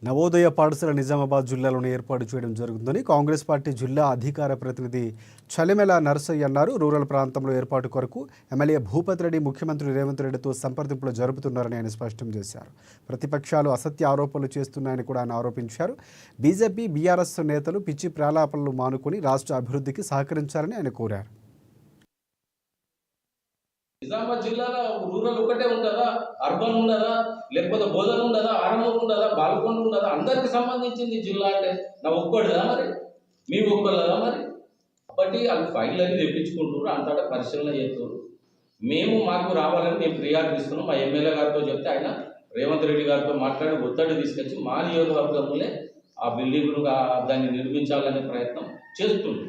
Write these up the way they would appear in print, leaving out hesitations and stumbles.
నవోదయ పాఠశాల నిజామాబాద్ జిల్లాలోనే ఏర్పాటు చేయడం జరుగుతుందని కాంగ్రెస్ పార్టీ జిల్లా అధికార ప్రతినిధి చలిమెల నరసయ్య అన్నారు. రూరల్ ప్రాంతంలో ఏర్పాటు కొరకు ఎమ్మెల్యే భూపతి రెడ్డి ముఖ్యమంత్రి రేవంత్ రెడ్డితో సంప్రదింపులు జరుపుతున్నారని ఆయన స్పష్టం చేశారు. ప్రతిపక్షాలు అసత్య ఆరోపణలు చేస్తున్నాయని కూడా ఆయన ఆరోపించారు. బీజేపీ, బీఆర్ఎస్ నేతలు పిచ్చి ప్రాలాపనలు మానుకొని రాష్ట్ర అభివృద్ధికి సహకరించాలని ఆయన కోరారు. నిజామాబాద్ జిల్లాలో రూరల్ ఒకటే ఉంటుందా, అర్బన్ ఉండదా, లేకపోతే బోధన ఉండదా, ఆరంభం ఉండదా, బాల్కొండ ఉండదా? అందరికి సంబంధించింది జిల్లా అంటే నా ఒక్కడిదా మరి, మీ ఒక్కళ్ళదా మరి? కాబట్టి వాళ్ళు ఫైల్ అని తెప్పించుకుంటారు, అంతటా పరిశీలన చేస్తారు. మాకు రావాలని మేము ఫిర్యాదు ఇస్తున్నాం. మా ఎమ్మెల్యే గారితో చెప్తే ఆయన రేవంత్ రెడ్డి గారితో మాట్లాడి ఒత్తిడి తీసుకొచ్చి మా నియోజకవర్గంలోనే ఆ బిల్డింగ్ను దాన్ని నిర్మించాలనే ప్రయత్నం చేస్తుంది.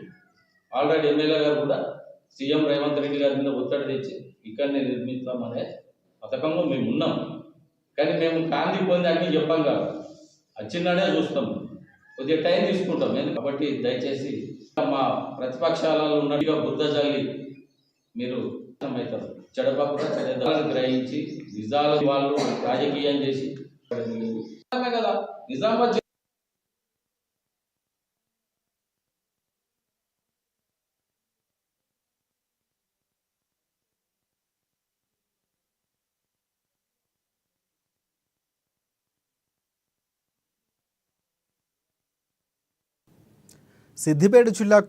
ఆల్రెడీ ఎమ్మెల్యే గారు కూడా సీఎం రేవంత్ రెడ్డి గారి మీద ఒత్తిడి తెచ్చి ఇక్కడనే నిర్మిస్తామనే పథకంలో మేము ఉన్నాం. కానీ మేము కాంతి పొంది అన్నీ చెప్పాం కాదు, చిన్ననే చూస్తాం, కొద్దిగా టైం తీసుకుంటాం. కాబట్టి దయచేసి మా ప్రతిపక్షాలలో ఉన్నట్టుగా బుద్ధ జల్లి మీరు అవుతారు. చెడపకుండా చెడదాలను గ్రహించి నిజాలు వాళ్ళు రాజకీయం చేసి కదా నిజామాబాద్ సిద్దిపేట జిల్లా